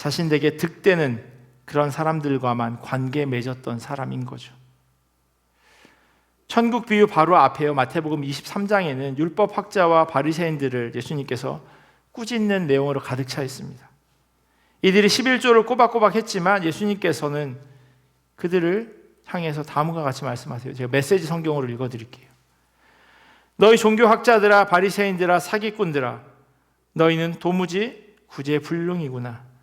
자신에게 득되는 그런 사람들과만 관계 맺었던 사람인 거죠. 천국 비유 바로 앞에요. 마태복음 23장에는 율법 학자와 바리새인들을 예수님께서 꾸짖는 내용으로 가득 차 있습니다. 이들이 11조를 꼬박꼬박 했지만 예수님께서는 그들을 향해서 다음과 같이 말씀하세요. 제가 메시지 성경으로 읽어드릴게요. 너희 종교학자들아, 바리새인들아, 사기꾼들아, 너희는 도무지 구제불능이구나.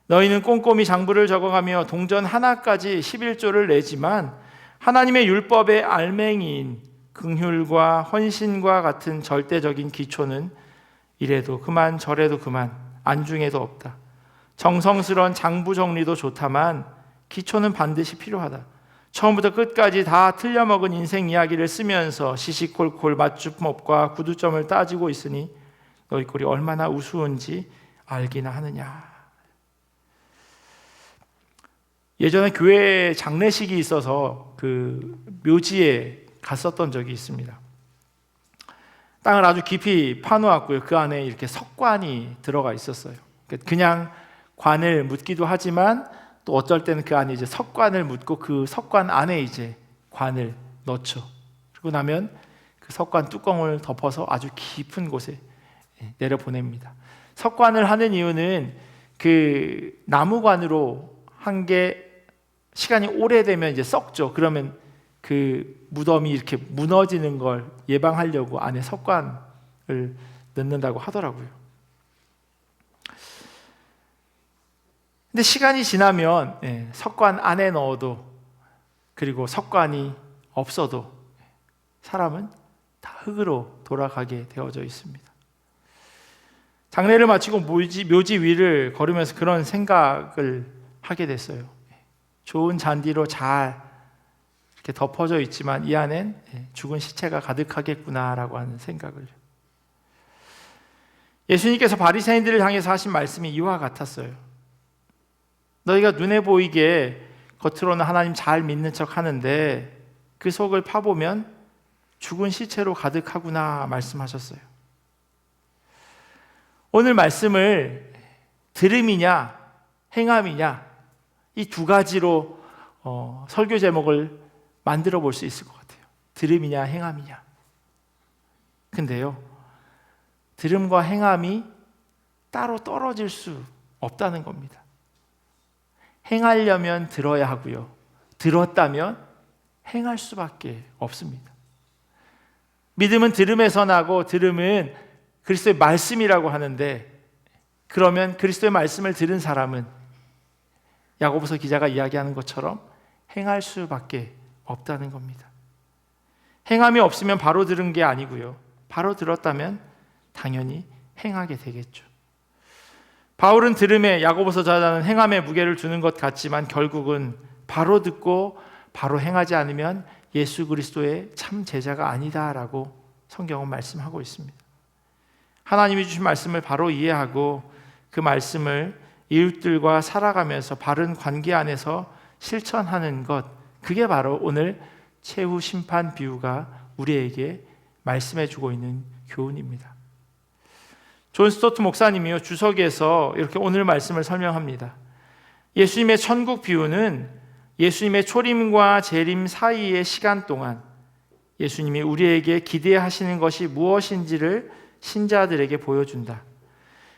너희는 꼼꼼히 장부를 적어가며 동전 하나까지 11조를 내지만 하나님의 율법의 알맹이인 긍휼과 헌신과 같은 절대적인 기초는 이래도 그만 저래도 그만 안중에도 없다. 정성스러운 장부 정리도 좋다만 기초는 반드시 필요하다. 처음부터 끝까지 다 틀려먹은 인생 이야기를 쓰면서 시시콜콜 맞춤법과 구두점을 따지고 있으니 너희 꼴이 얼마나 우스운지 알기나 하느냐. 예전에 교회 장례식이 있어서 그 묘지에 갔었던 적이 있습니다. 땅을 아주 깊이 파놓았고요. 그 안에 이렇게 석관이 들어가 있었어요. 그냥 관을 묻기도 하지만 또 어쩔 때는 그 안에 이제 석관을 묻고 그 석관 안에 이제 관을 넣죠. 그리고 나면 그 석관 뚜껑을 덮어서 아주 깊은 곳에 내려보냅니다. 석관을 하는 이유는 그 나무관으로 한 게 시간이 오래되면 이제 썩죠. 그러면 그 무덤이 이렇게 무너지는 걸 예방하려고 안에 석관을 넣는다고 하더라고요. 근데 시간이 지나면 석관 안에 넣어도 그리고 석관이 없어도 사람은 다 흙으로 돌아가게 되어져 있습니다. 장례를 마치고 묘지 위를 걸으면서 그런 생각을 하게 됐어요. 좋은 잔디로 잘 이렇게 덮어져 있지만 이 안엔 죽은 시체가 가득하겠구나라고 하는 생각을. 예수님께서 바리새인들을 향해서 하신 말씀이 이와 같았어요. 너희가 눈에 보이게 겉으로는 하나님 잘 믿는 척 하는데 그 속을 파보면 죽은 시체로 가득하구나 말씀하셨어요. 오늘 말씀을 들음이냐 행함이냐 이 두 가지로 설교 제목을 만들어 볼 수 있을 것 같아요. 들음이냐 행함이냐. 근데요, 들음과 행함이 따로 떨어질 수 없다는 겁니다. 행하려면 들어야 하고요, 들었다면 행할 수밖에 없습니다. 믿음은 들음에서 나고 들음은 그리스도의 말씀이라고 하는데, 그러면 그리스도의 말씀을 들은 사람은 야고보서 기자가 이야기하는 것처럼 행할 수밖에 없다는 겁니다. 행함이 없으면 바로 들은 게 아니고요, 바로 들었다면 당연히 행하게 되겠죠. 바울은 들음에 야고보서 저자는 행함에 무게를 두는 것 같지만 결국은 바로 듣고 바로 행하지 않으면 예수 그리스도의 참 제자가 아니다라고 성경은 말씀하고 있습니다. 하나님이 주신 말씀을 바로 이해하고 그 말씀을 이웃들과 살아가면서 바른 관계 안에서 실천하는 것, 그게 바로 오늘 최후 심판 비유가 우리에게 말씀해 주고 있는 교훈입니다. 존 스토트 목사님이요, 주석에서 이렇게 오늘 말씀을 설명합니다. 예수님의 천국 비유는 예수님의 초림과 재림 사이의 시간 동안 예수님이 우리에게 기대하시는 것이 무엇인지를 신자들에게 보여준다.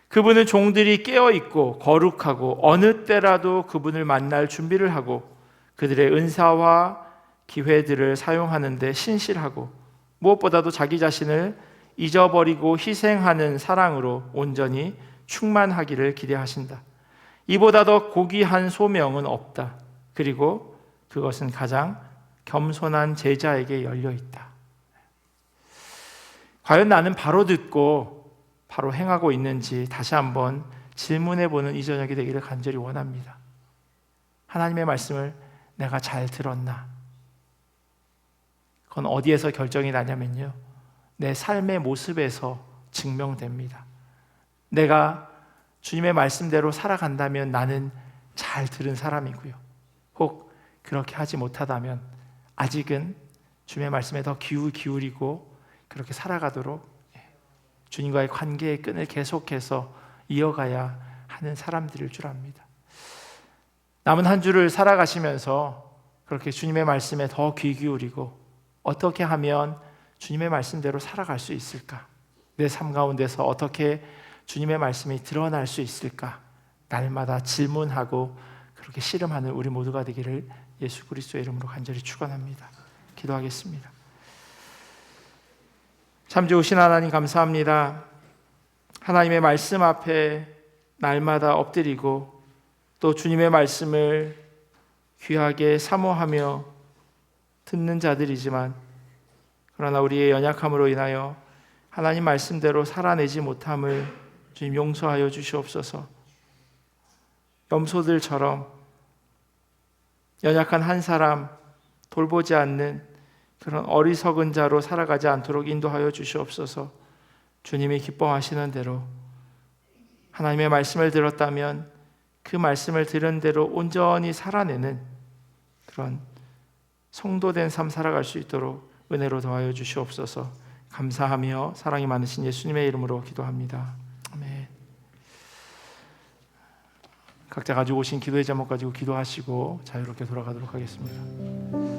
그분은 종들이 깨어있고 거룩하고 어느 때라도 그분을 만날 준비를 하고 그들의 은사와 기회들을 사용하는 데 신실하고 무엇보다도 자기 자신을 잊어버리고 희생하는 사랑으로 온전히 충만하기를 기대하신다. 이보다 더 고귀한 소명은 없다. 그리고 그것은 가장 겸손한 제자에게 열려 있다. 과연 나는 바로 듣고 바로 행하고 있는지 다시 한번 질문해보는 이 저녁이 되기를 간절히 원합니다. 하나님의 말씀을 내가 잘 들었나? 그건 어디에서 결정이 나냐면요, 내 삶의 모습에서 증명됩니다. 내가 주님의 말씀대로 살아간다면 나는 잘 들은 사람이고요, 혹 그렇게 하지 못하다면 아직은 주님의 말씀에 더 기울이고 그렇게 살아가도록 주님과의 관계의 끈을 계속해서 이어가야 하는 사람들일 줄 압니다. 남은 한 주를 살아가시면서 그렇게 주님의 말씀에 더 귀 기울이고 어떻게 하면 주님의 말씀대로 살아갈 수 있을까? 내 삶 가운데서 어떻게 주님의 말씀이 드러날 수 있을까? 날마다 질문하고 그렇게 씨름하는 우리 모두가 되기를 예수 그리스도의 이름으로 간절히 축원합니다. 기도하겠습니다. 참 좋으신 하나님 감사합니다. 하나님의 말씀 앞에 날마다 엎드리고 또 주님의 말씀을 귀하게 사모하며 듣는 자들이지만 그러나 우리의 연약함으로 인하여 하나님 말씀대로 살아내지 못함을 주님 용서하여 주시옵소서. 염소들처럼 연약한 한 사람 돌보지 않는 그런 어리석은 자로 살아가지 않도록 인도하여 주시옵소서. 주님이 기뻐하시는 대로 하나님의 말씀을 들었다면 그 말씀을 들은 대로 온전히 살아내는 그런 성도된 삶 살아갈 수 있도록 은혜로 도와여 주시옵소서. 감사하며 사랑이 많으신 예수님의 이름으로 기도합니다. 아멘. 각자 가지고 오신 기도의 제목 가지고 기도하시고 자유롭게 돌아가도록 하겠습니다.